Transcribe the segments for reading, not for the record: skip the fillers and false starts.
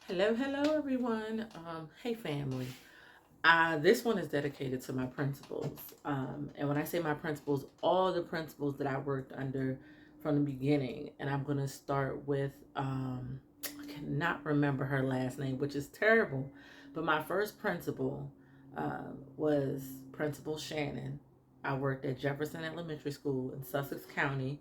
Hello, everyone. Hey, family. This one is dedicated to my principals. And when I say my principals, all the principals that I worked under from the beginning. And I'm going to start with, I cannot remember her last name, which is terrible. But my first principal was Principal Shannon. I worked at Jefferson Elementary School in Sussex County,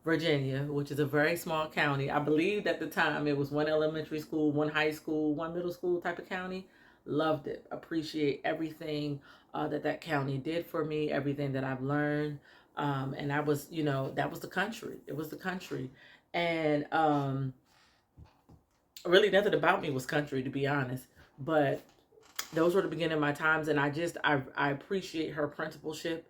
Virginia, which is a very small county. I believed at the time it was one elementary school, one high school, one middle school type of county. Loved it. Appreciate everything that county did for me, everything that I've learned. And I was, that was the country. It was the country. And really nothing about me was country, to be honest. But those were the beginning of my times, and I appreciate her principalship.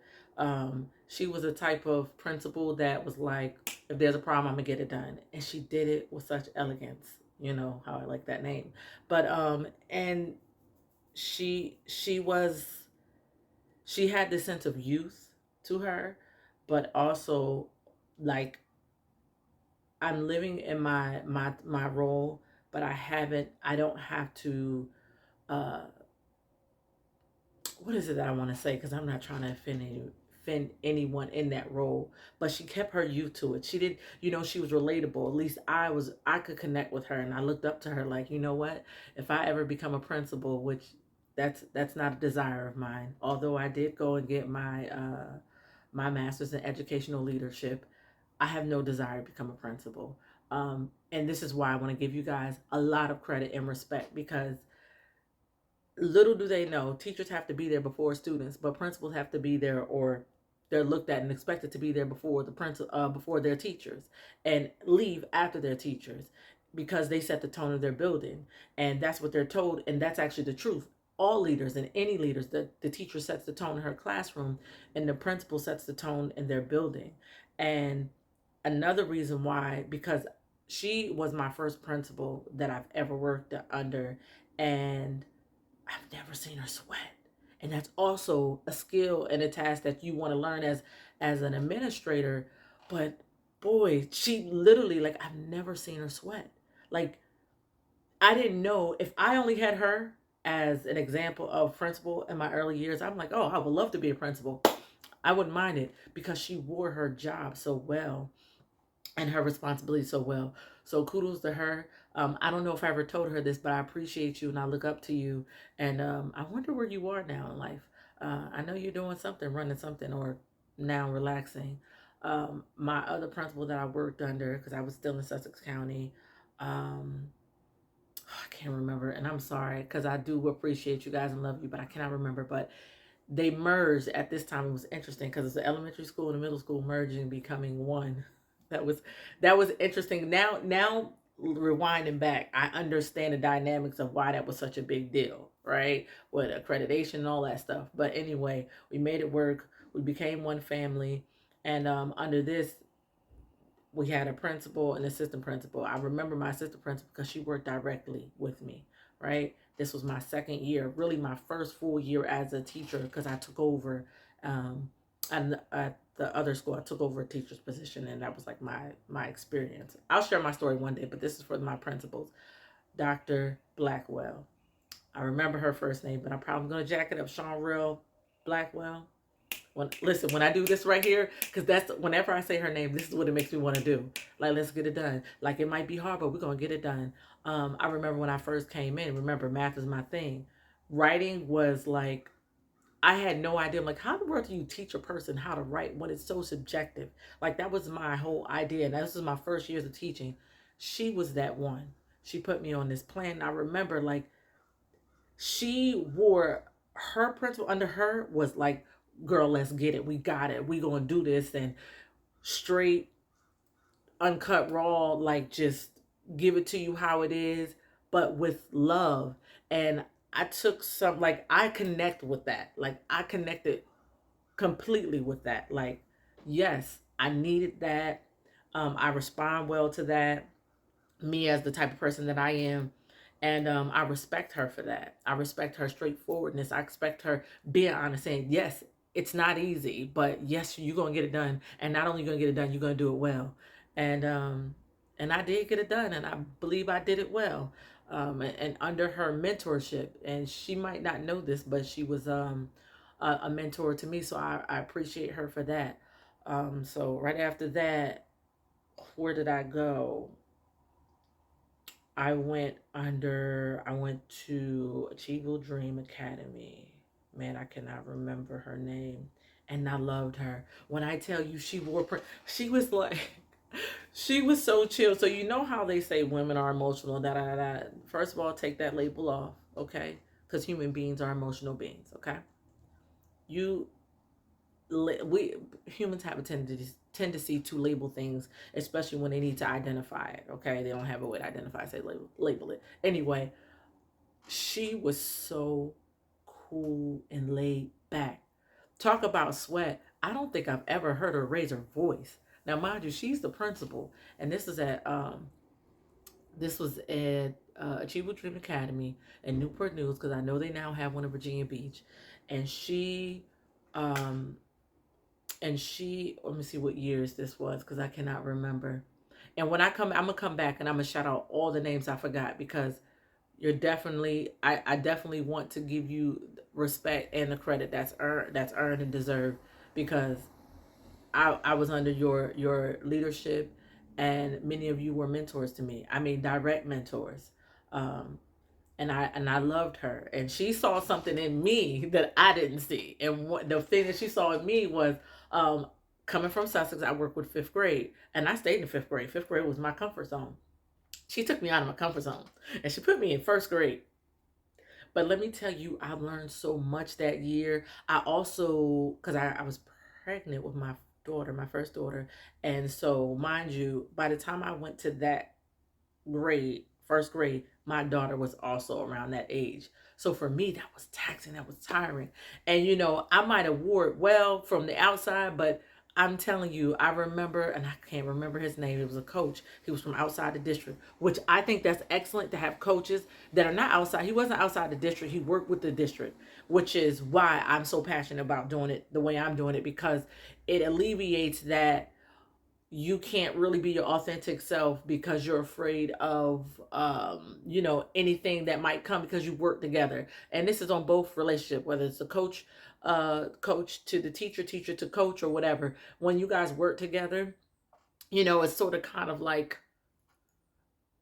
She was a type of principal that was like, if there's a problem, I'm gonna get it done, and she did it with such elegance. You know how I like that name, but and she she had this sense of youth to her, but also like I'm living in my role, but I don't have to uh what is it that I want to say? Because I'm not trying to offend anyone in that role. But she kept her youth to it. She did, she was relatable. At least I could connect with her, and I looked up to her like, you know what? If I ever become a principal, which that's not a desire of mine. Although I did go and get my master's in educational leadership, I have no desire to become a principal. And this is why I want to give you guys a lot of credit and respect because little do they know, teachers have to be there before students, but principals have to be there, or they're looked at and expected to be there before the principal, before their teachers, and leave after their teachers, because they set the tone of their building, and that's what they're told, and that's actually the truth. All leaders and any leaders, the teacher sets the tone in her classroom, and the principal sets the tone in their building. And another reason why, because she was my first principal that I've ever worked under, and I've never seen her sweat. And that's also a skill and a task that you want to learn as an administrator. But boy, she literally, like, I've never seen her sweat. Like, I didn't know, if I only had her as an example of principal in my early years, I'm like, oh, I would love to be a principal. I wouldn't mind it because she wore her job so well and her responsibility so well. So kudos to her. I don't know if I ever told her this, but I appreciate you and I look up to you. And I wonder where you are now in life. I know you're doing something, running something, or now relaxing. My other principal that I worked under, because I was still in Sussex County, um, I can't remember, and I'm sorry because I do appreciate you guys and love you, but I cannot remember. But they merged at this time. It was interesting because it's the elementary school and the middle school merging, becoming one. That was that was interesting. Now rewinding back, I understand the dynamics of why that was such a big deal, right? With accreditation and all that stuff. But anyway, we made it work. We became one family, and under this, we had a principal and assistant principal. I remember my assistant principal because she worked directly with me, right? This was my second year, really my first full year as a teacher because I took over and at the other school. I took over a teacher's position, and that was like my experience. I'll share my story one day, but this is for my principals. Dr. Blackwell. I remember her first name, but I'm probably gonna jack it up. Sean Real Blackwell. When I do this right here, because that's whenever I say her name, this is what it makes me want to do. Like, let's get it done. Like, it might be hard, but we're gonna get it done. I remember when I first came in. Remember, math is my thing. Writing was like, I had no idea. I'm like, how in the world do you teach a person how to write when it's so subjective? Like, that was my whole idea. And this was my first years of teaching. She was that one. She put me on this plan. And I remember, like, she wore her principal under her was like, girl, let's get it. We got it. We gonna do this, and straight, uncut, raw, like, just give it to you how it is, but with love. And I took some, like, I connect with that. Like, I connected completely with that. Like, yes, I needed that. I respond well to that, me as the type of person that I am. And I respect her for that. I respect her straightforwardness. I expect her being honest, saying, yes, it's not easy, but yes, you're going to get it done. And not only going to get it done, you're going to do it well. And, um, and I did get it done, and I believe I did it well. and under her mentorship, and she might not know this, but she was a mentor to me, so I appreciate her for that. So right after that, where did I go? I went to Achievable Dream Academy. Man, I cannot remember her name. And I loved her. When I tell you she she was like, she was so chill. So you know how they say women are emotional, da da da. First of all, take that label off, okay? Because human beings are emotional beings, okay? You we humans have a tendency to label things, especially when they need to identify it. Okay, they don't have a way to identify, say label it. Anyway, she was so cool and laid back. Talk about sweat. I don't think I've ever heard her raise her voice. Now, mind you, she's the principal, and this was at Achievable Dream Academy in Newport News, because I know they now have one in Virginia Beach, and um, let me see what years this was, because I cannot remember. And when I'm gonna come back and I'm gonna shout out all the names I forgot, because I definitely want to give you respect and the credit that's earned and deserved, because I was under your leadership, and many of you were mentors to me. I mean, direct mentors. Um, and I loved her, and she saw something in me that I didn't see. And the thing that she saw in me was, um, coming from Sussex, I worked with fifth grade, and I stayed in fifth grade. Fifth grade was my comfort zone. She took me out of my comfort zone, and she put me in first grade. But let me tell you, I learned so much that year. I also, because I was pregnant with my daughter, my first daughter, and so mind you, by the time I went to that grade, first grade, my daughter was also around that age. So for me, that was taxing, that was tiring. And I might have wore it well from the outside, but I'm telling you, I remember, and I can't remember his name. It was a coach. He was from outside the district, which I think that's excellent to have coaches that are not outside. He wasn't outside the district. He worked with the district, which is why I'm so passionate about doing it the way I'm doing it, because it alleviates that you can't really be your authentic self because you're afraid of anything that might come, because you work together. And this is on both relationship, whether it's the coach to the teacher, teacher to coach, or whatever. When you guys work together, it's sort of kind of like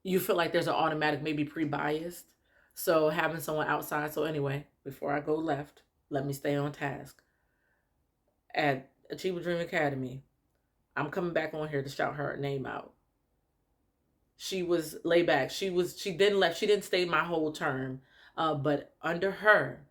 you feel like there's an automatic, maybe pre-biased, so having someone outside. So anyway, before I go left, let me stay on task. At Achievable Dream Academy, I'm coming back on here to shout her name out. She was laid back. She didn't left. She didn't stay my whole term. But under her,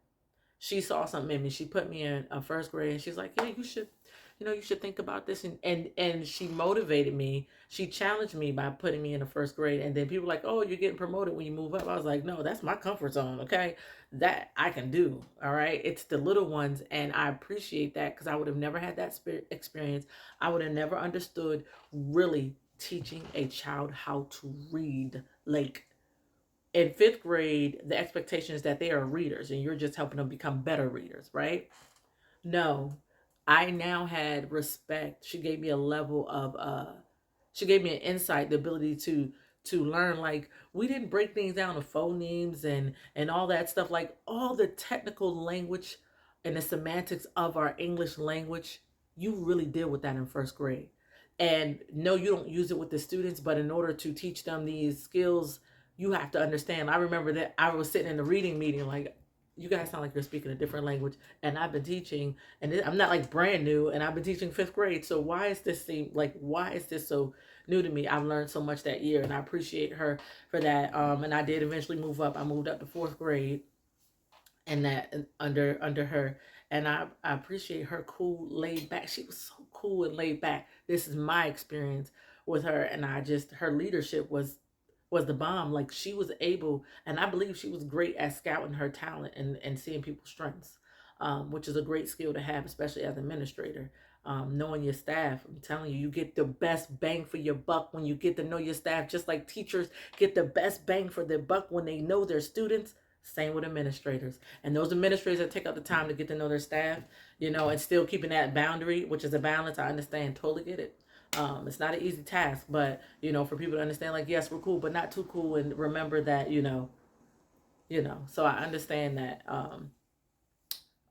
she saw something in me. She put me in a first grade, and she's like, "Yeah, you should think about this." And she motivated me. She challenged me by putting me in the first grade. And then people were like, "Oh, you're getting promoted when you move up." I was like, "No, that's my comfort zone. Okay, that I can do. All right, it's the little ones." And I appreciate that, because I would have never had that experience. I would have never understood really teaching a child how to read. Like, in fifth grade, the expectation is that they are readers and you're just helping them become better readers, right? No, I now had respect. She gave me a level of she gave me an insight, the ability to learn. Like, we didn't break things down to phonemes and all that stuff, like all the technical language and the semantics of our English language. You really deal with that in first grade. And no, you don't use it with the students, but in order to teach them these skills, you have to understand. I remember that I was sitting in the reading meeting, like, you guys sound like you're speaking a different language, and I've been teaching, and I'm not like brand new, and I've been teaching fifth grade. So why is this so new to me? I've learned so much that year, and I appreciate her for that. And I did eventually move up. I moved up to fourth grade, and that under her, and I appreciate her cool, laid back. She was so cool and laid back. This is my experience with her, and her leadership was the bomb. Like, she was able, and I believe she was great at scouting her talent and seeing people's strengths, which is a great skill to have, especially as an administrator. Knowing your staff, I'm telling you, you get the best bang for your buck when you get to know your staff, just like teachers get the best bang for their buck when they know their students. Same with administrators. And those administrators that take up the time to get to know their staff, and still keeping that boundary, which is a balance. I understand, totally get it. It's not an easy task, but for people to understand, like, yes, we're cool, but not too cool, and remember that, So I understand that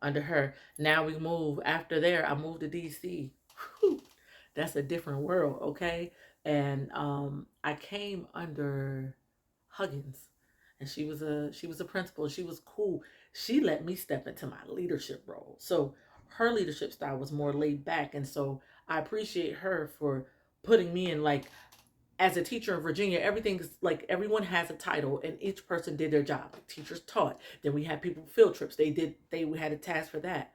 under her. Now we move after there. I moved to DC. Whew, that's a different world, okay? And I came under Huggins, and she was a principal. She was cool. She let me step into my leadership role. So her leadership style was more laid back, and so I appreciate her for putting me in, like, as a teacher in Virginia, everything's like everyone has a title and each person did their job. Like, teachers taught. Then we had people field trips. They had a task for that.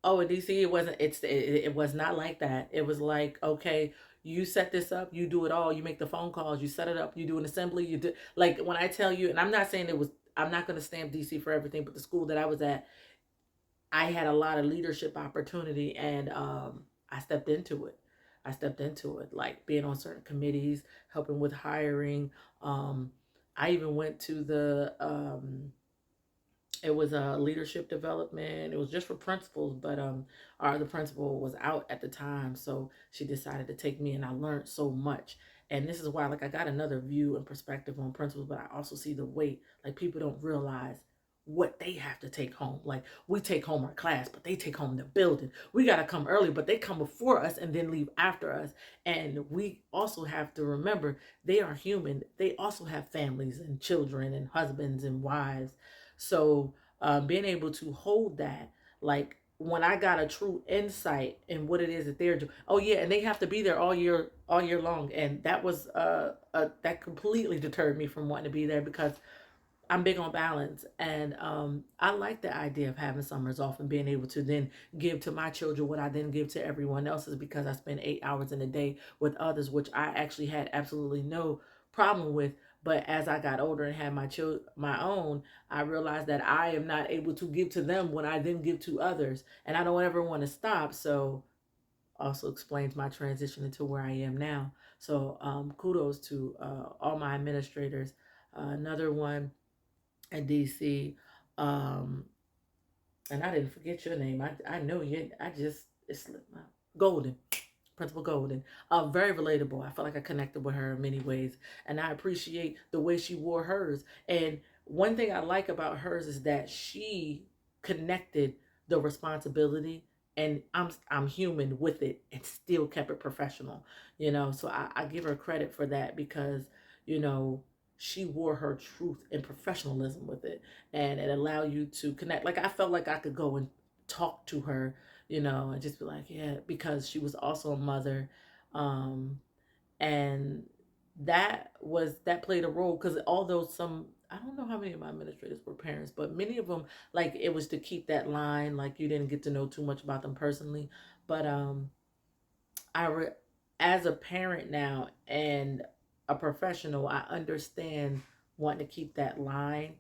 Oh, in DC, it was not like that. It was like, okay, you set this up, you do it all, you make the phone calls, you set it up, you do an assembly, you do, like, when I tell you, and I'm not saying I'm not going to stamp DC for everything, but the school that I was at, I had a lot of leadership opportunity, and I stepped into it. I stepped into it, like being on certain committees, helping with hiring. Um, I even went to it was a leadership development. It was just for principals, but our other principal was out at the time, so she decided to take me, and I learned so much. And this is why, like, I got another view and perspective on principals, but I also see the weight. Like, people don't realize what they have to take home. Like, we take home our class, but they take home the building. We got to come early, but they come before us and then leave after us. And we also have to remember they are human. They also have families and children and husbands and wives. So being able to hold that, like, when I got a true insight in what it is that they're doing. Oh yeah, and they have to be there all year long, and that was that completely deterred me from wanting to be there, because I'm big on balance, and I like the idea of having summers off and being able to then give to my children what I then give to everyone else's, because I spend 8 hours in a day with others, which I actually had absolutely no problem with. But as I got older and had my own, I realized that I am not able to give to them what I then give to others, and I don't ever want to stop. So also explains my transition into where I am now. So kudos to all my administrators. Another one at DC. Um, and I didn't forget your name. I know you. I just it slipped my Golden. Principal Golden. Very relatable. I felt like I connected with her in many ways, and I appreciate the way she wore hers. And one thing I like about hers is that she connected the responsibility, and I'm human with it, and still kept it professional. So I give her credit for that, because you know she wore her truth and professionalism with it, and it allowed you to connect. Like, I felt like I could go and talk to her, and just be like, yeah, because she was also a mother. Um, and that played a role, because although I don't know how many of my administrators were parents, but many of them, like, it was to keep that line, like, you didn't get to know too much about them personally. But as a parent now and a professional, I understand wanting to keep that line,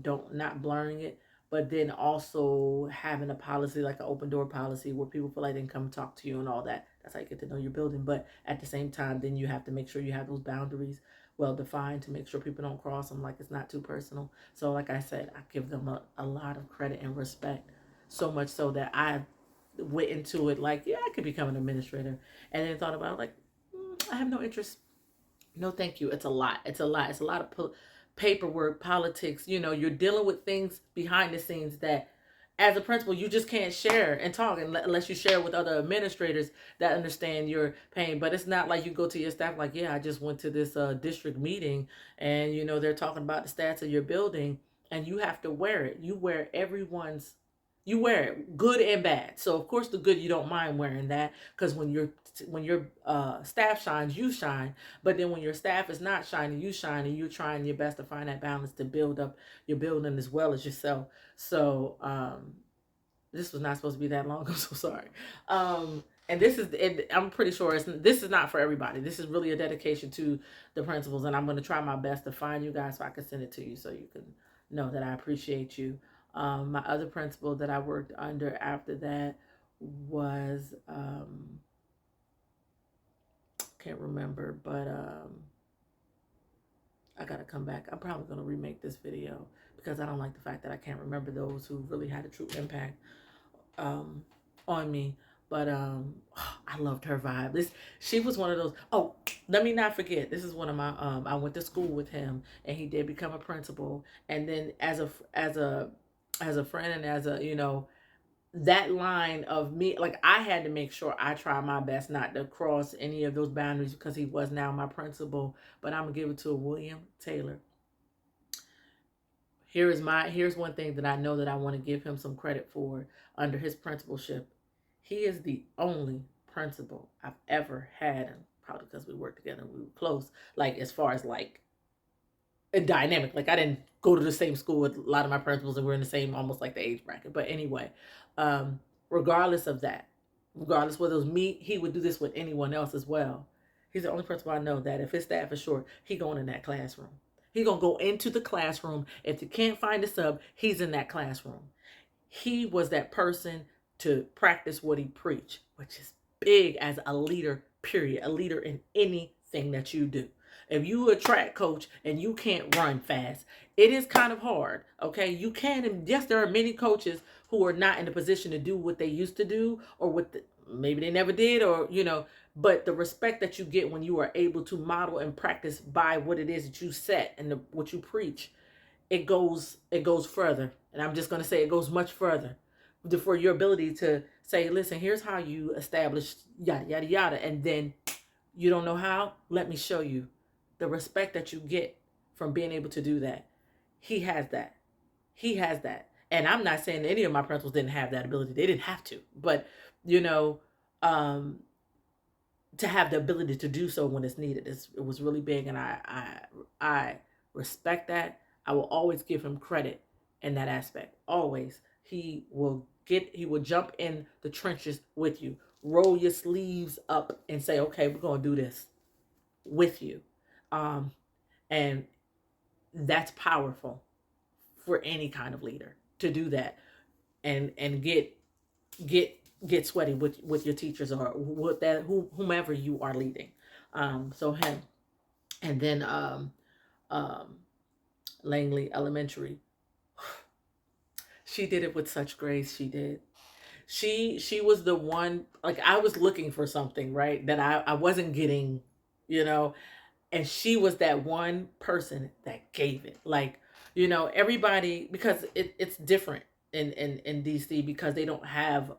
don't not blurring it, but then also having a policy, like an open door policy, where people feel like they can come talk to you and all that. That's how you get to know your building. But at the same time, then you have to make sure you have those boundaries well defined, to make sure people don't cross them, like it's not too personal. So like I said, I give them a lot of credit and respect, so much so that I went into it like, yeah, I could become an administrator, and then thought about it, like, I have no interest. No, thank you. It's a lot. It's a lot. It's a lot of paperwork, politics. You're dealing with things behind the scenes that, as a principal, you just can't share and talk unless you share with other administrators that understand your pain. But it's not like you go to your staff like, yeah, I just went to this district meeting, and they're talking about the stats of your building, and you have to wear it. You wear it, good and bad. So of course the good, you don't mind wearing that, because when your staff shines, you shine. But then when your staff is not shining, you shine, and you're trying your best to find that balance to build up your building as well as yourself. So this was not supposed to be that long. I'm so sorry. And I'm pretty sure this is not for everybody. This is really a dedication to the principals, and I'm going to try my best to find you guys so I can send it to you, so you can know that I appreciate you. My other principal that I worked under after that was can't remember, but I gotta come back. I'm probably gonna remake this video, because I don't like the fact that I can't remember those who really had a true impact um, on me. But I loved her vibe. She was one of those. Oh, let me not forget. This is one of my I went to school with him, and he did become a principal. And then as a friend, and as a, that line of me, like, I had to make sure I try my best not to cross any of those boundaries because he was now my principal. But I'm gonna give it to William Taylor. Here's one thing that I know that I want to give him some credit for under his principalship. He is the only principal I've ever had, and probably because we worked together and we were close, like, as far as like a dynamic. Like, I didn't go to the same school with a lot of my principals and we're in the same, almost like the age bracket. But anyway, um, regardless of that, regardless whether it was me, he would do this with anyone else as well. He's the only principal I know that if his staff is short, he going in that classroom. He gonna go into the classroom. If you can't find a sub, he's in that classroom. He was that person to practice what he preached, which is big as a leader, period. A leader in anything that you do. If you a track coach and you can't run fast, it is kind of hard. Okay, you can. And yes, there are many coaches who are not in a position to do what they used to do, or maybe they never did, or But the respect that you get when you are able to model and practice by what it is that you set and what you preach, it goes further. And I'm just going to say it goes much further for your ability to say, listen, here's how you establish yada yada yada, and then you don't know how, let me show you. The respect that you get from being able to do that, he has that. He has that. And I'm not saying that any of my principals didn't have that ability. They didn't have to, but you know um to have the ability to do so when it's needed, it was really big. And I respect that. I will always give him credit in that aspect. Always. He will jump in the trenches with you, roll your sleeves up and say, okay, we're going to do this with you. um and that's powerful for any kind of leader to do that, and get get sweaty with your teachers, or with whomever you are leading. So him. And then um Langley Elementary, she did it with such grace. She did. She was the one, like, I was looking for something, right, that I wasn't getting, you know and she was that one person that gave it. Like, everybody, because it's different in DC, because they don't have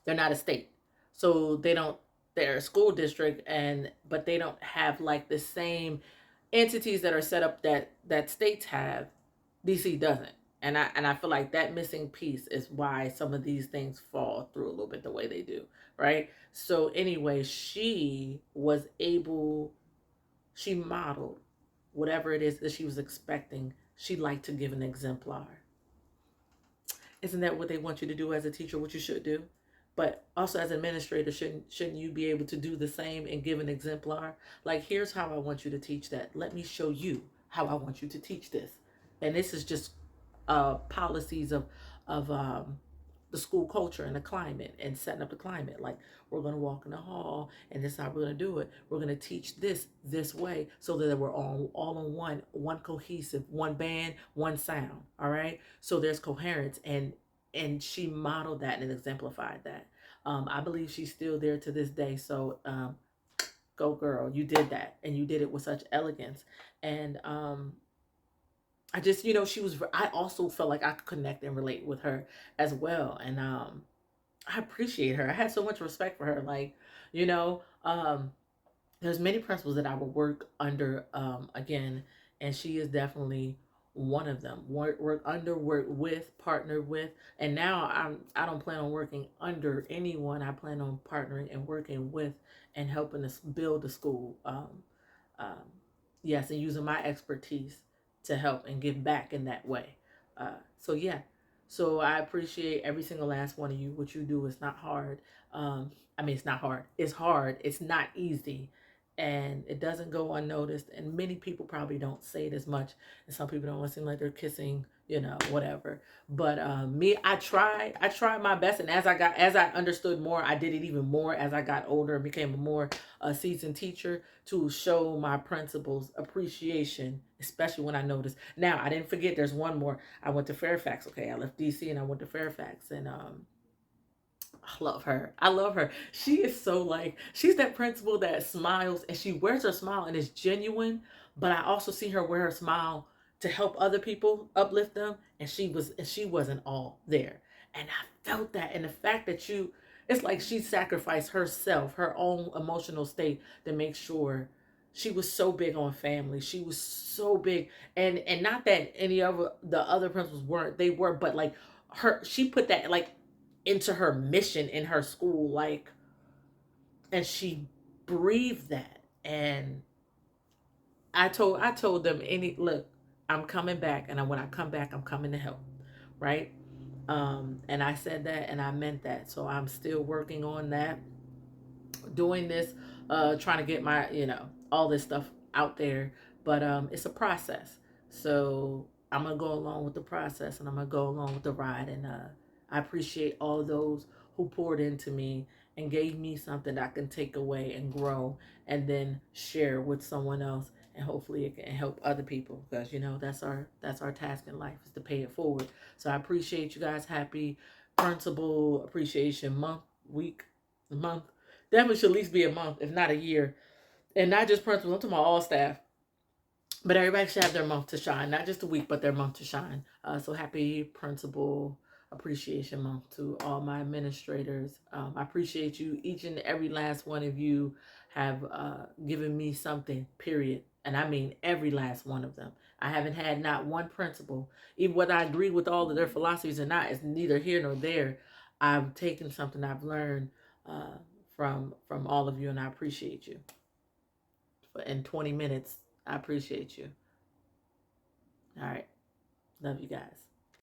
they're not a state. So they're a school district, but they don't have like the same entities that are set up that states have. DC doesn't. And I feel like that missing piece is why some of these things fall through a little bit the way they do, right? So anyway, she modeled whatever it is that she was expecting. She liked to give an exemplar. Isn't that what they want you to do as a teacher? What you should do? But also as an administrator, shouldn't you be able to do the same and give an exemplar? Like, here's how I want you to teach that. Let me show you how I want you to teach this. And this is just policies of the school culture and the climate, and setting up the climate. Like, we're going to walk in the hall, and this is how we're going to do it. We're going to teach this way, so that we're all on one cohesive, one band, one sound. All right. So there's coherence, and she modeled that and exemplified that. I believe she's still there to this day. So go girl, you did that, and you did it with such elegance. And I just, I also felt like I could connect and relate with her as well. And I appreciate her. I had so much respect for her. Like, you know, um, there's many principals that I would work under again, and she is definitely one of them. Work under, work with, partner with. And now I don't plan on working under anyone. I plan on partnering and working with, and helping us build the school. Um, yes, and using my expertise to help and give back in that way. So yeah, so I appreciate every single last one of you. What you do is not hard. I mean, it's not hard. It's hard. It's not easy, and it doesn't go unnoticed. And many people probably don't say it as much, and some people don't want to seem like they're kissing, whatever. But me, I tried my best, and as I understood more, I did it even more as I got older and became a more seasoned teacher, to show my principals appreciation, especially when I noticed. Now, I didn't forget. There's one more. I went to Fairfax. Okay, I left DC and I went to Fairfax, and I love her. I love her. She is so like, she's that principal that smiles and she wears her smile and is genuine. But I also see her wear her smile to help other people, uplift them. And she wasn't all there. And I felt that. And the fact that it's like she sacrificed herself, her own emotional state to make sure she was so big on family. She was so big. And not that any of the other principals weren't, they were, but like she put that like into her mission in her school, like, and she breathed that. And I told them, any look, I'm coming back, and when I come back, I'm coming to help, right? And I said that, and I meant that. So I'm still working on that, doing this, trying to get my, all this stuff out there. But it's a process. So I'm gonna go along with the process, and I'm gonna go along with the ride. And I appreciate all those who poured into me and gave me something that I can take away and grow, and then share with someone else, and hopefully it can help other people, because that's our task in life, is to pay it forward. So I appreciate you guys. Happy Principal Appreciation Month, week, month. Definitely should at least be a month, if not a year. And not just principals, I'm talking about all staff. But everybody should have their month to shine, not just a week, but their month to shine. So happy Principal Appreciation Month to all my administrators. I appreciate you. Each and every last one of you have given me something, period. And I mean every last one of them. I haven't had not one principal, even whether I agree with all of their philosophies or not, it's neither here nor there. I've taken something I've learned uh, from all of you, and I appreciate you. In 20 minutes, I appreciate you. All right. Love you guys.